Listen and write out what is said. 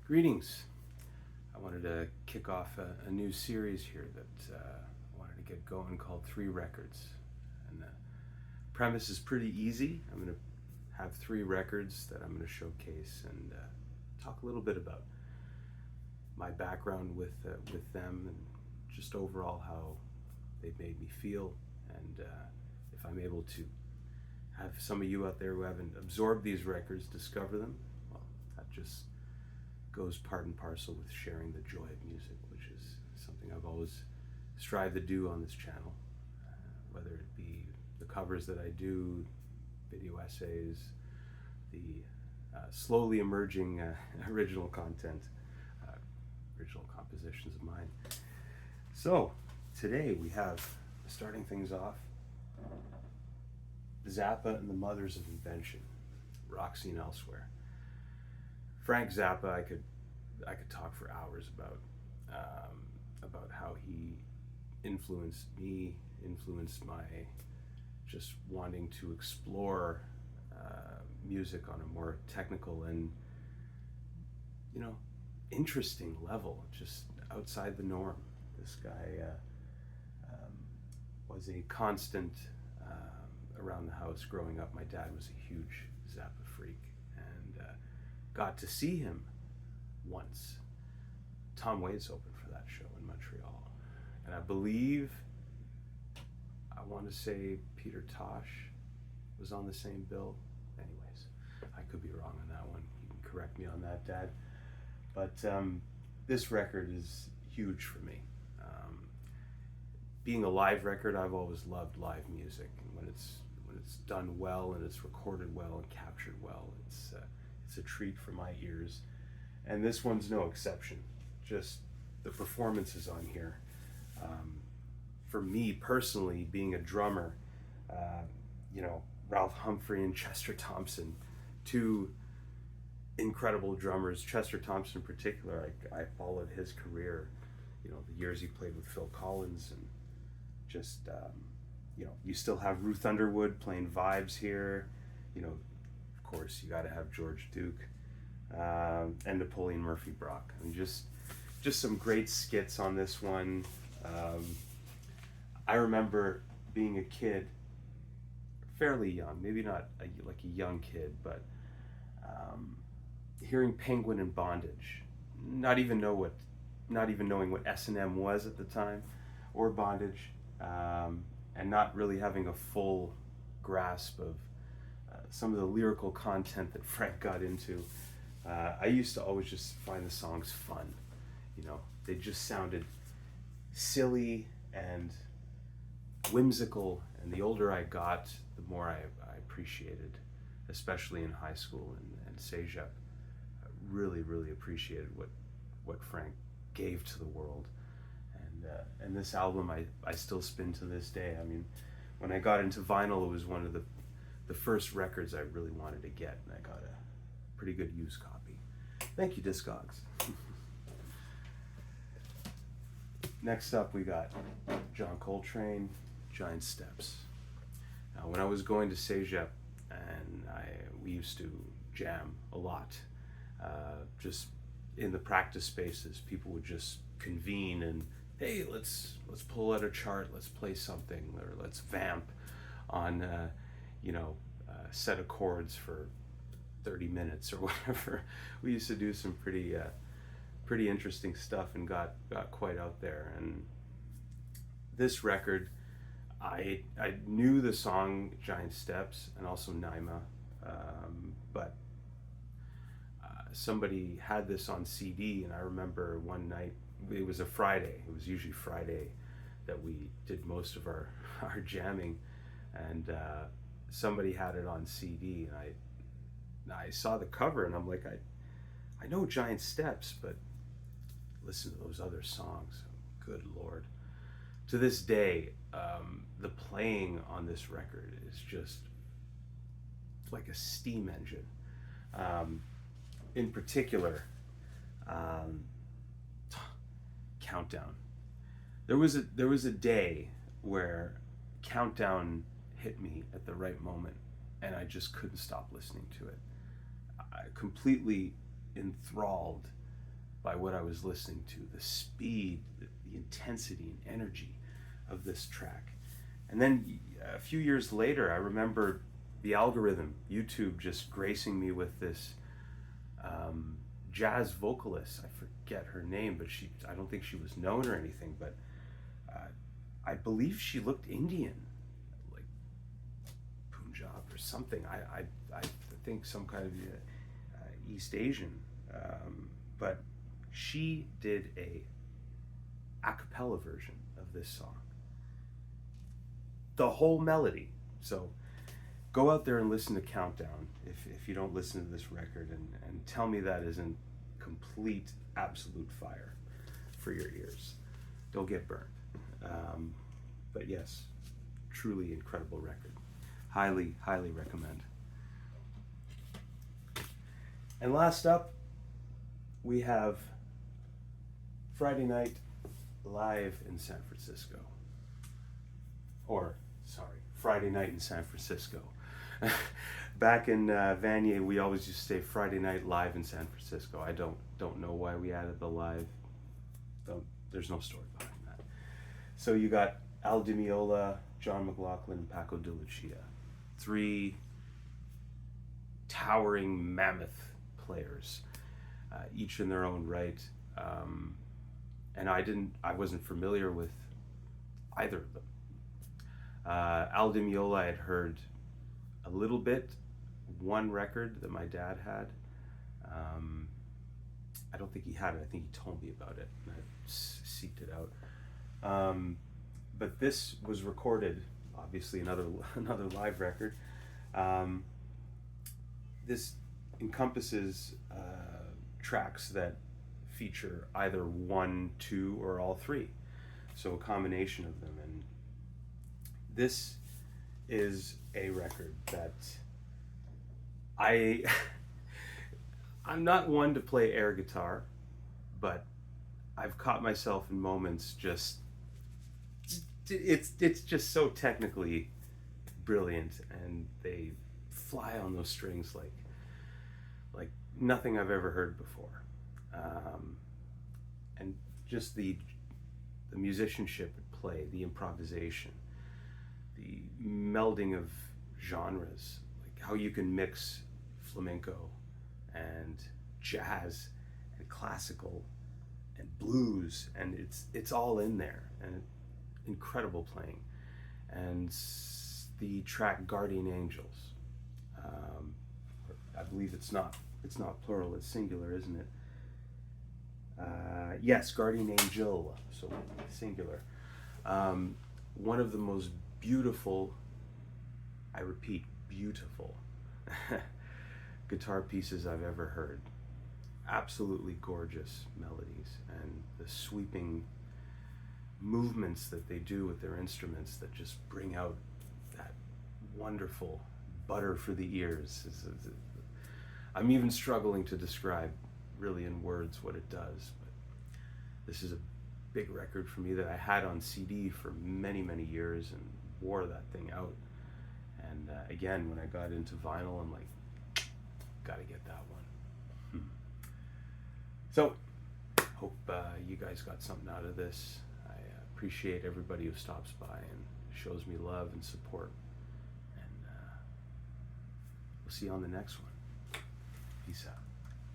Greetings. I wanted to kick off a new series here that I wanted to get going called Three Records. And the premise is pretty easy. I'm going to have three records that I'm going to showcase and talk a little bit about my background with them and just overall how they've made me feel. And if I'm able to have some of you out there who haven't absorbed these records discover them, well, that just goes part and parcel with sharing the joy of music, which is something I've always strived to do on this channel, whether it be the covers that I do, video essays, the slowly emerging original content, original compositions of mine. So today we have, starting things off, Zappa and the Mothers of Invention, Roxy and Elsewhere. Frank Zappa, I could talk for hours about how he influenced me, influenced my just wanting to explore music on a more technical and interesting level, just outside the norm. This guy was a constant around the house growing up. My dad was a huge Zappa freak, and got to see him once. Tom Waits opened for that show in Montreal, and I believe, I want to say Peter Tosh was on the same bill. Anyways, I could be wrong on that one. You can correct me on that, Dad. But this record is huge for me. Being a live record, I've always loved live music, and when it's done well and it's recorded well and captured well, it's a treat for my ears. And this one's no exception. Just the performances on here. For me personally, being a drummer, Ralph Humphrey and Chester Thompson, two incredible drummers. Chester Thompson in particular, I followed his career, the years he played with Phil Collins, and just, you still have Ruth Underwood playing vibes here. Of course, you got to have George Duke and Napoleon Murphy Brock. I mean, just some great skits on this one. I remember being a kid, fairly young, maybe not like a young kid, but hearing Penguin in Bondage, not even knowing what S&M was at the time, or Bondage, and not really having a full grasp of some of the lyrical content that Frank got into. I used to always just find the songs fun. They just sounded silly and whimsical, and the older I got, the more I appreciated, especially in high school and Cégep. I really, really appreciated what Frank gave to the world. And this album I still spin to this day. I mean, when I got into vinyl, it was one of the first records I really wanted to get, and I got a pretty good used copy. Thank you, Discogs. Next up, we got John Coltrane, Giant Steps. Now, when I was going to Cégep, and we used to jam a lot, just in the practice spaces, people would just convene and, hey, let's pull out a chart, let's play something, or let's vamp on a set of chords for 30 minutes or whatever. We used to do some pretty interesting stuff and got quite out there. And this record, I knew the song Giant Steps and also Naima, but somebody had this on CD, and I remember one night, it was a Friday, it was usually Friday that we did most of our jamming, and somebody had it on CD, and I saw the cover, and I'm like, I know Giant Steps, but listen to those other songs. Good Lord. To this day, the playing on this record is just like a steam engine. In particular, Countdown. There was a day where Countdown hit me at the right moment, and I just couldn't stop listening to it. I completely enthralled by what I was listening to, the speed, the intensity and energy of this track. And then a few years later, I remember the algorithm, YouTube, just gracing me with this jazz vocalist. I forget her name, but I don't think she was known or anything, but I believe she looked Indian, like Punjab or something. I think some kind of East Asian, but she did a cappella version of this song, the whole melody. So go out there and listen to Countdown if you don't listen to this record, and tell me that isn't complete, absolute fire for your ears. Don't get burned. But yes, truly incredible record. Highly, highly recommend. And last up, we have Friday Night Live in San Francisco. Or, sorry, Friday Night in San Francisco. Back in Vanier, we always used to say Friday Night Live in San Francisco. I don't know why we added the live. There's no story behind that. So you got Al Di Meola, John McLaughlin, and Paco de Lucia. 3 towering mammoth players, each in their own right. And I wasn't familiar with either of them. Al Di Meola I had heard a little bit, one record that my dad had. I don't think he had it. I think he told me about it, and I seeked it out. But this was recorded, obviously another live record. This encompasses tracks that feature either 1, 2, or all 3. So a combination of them. And this is a record that I'm not one to play air guitar, but I've caught myself in moments it's just so technically brilliant, and they fly on those strings like nothing I've ever heard before. And just the musicianship at play, the improvisation, the melding of genres, like how you can mix flamenco and jazz and classical and blues, and it's all in there, and incredible playing. And the track Guardian Angels, I believe it's not plural, it's singular, isn't it? Yes, Guardian Angel, so singular. One of the most beautiful, I repeat, beautiful guitar pieces I've ever heard. Absolutely gorgeous melodies, and the sweeping movements that they do with their instruments that just bring out that wonderful butter for the ears. I'm even struggling to describe really in words what it does, but this is a big record for me that I had on CD for many, many years and wore that thing out. And again, when I got into vinyl, I'm like, gotta get that one. So, hope you guys got something out of this. I appreciate everybody who stops by and shows me love and support. And we'll see you on the next one. Peace out.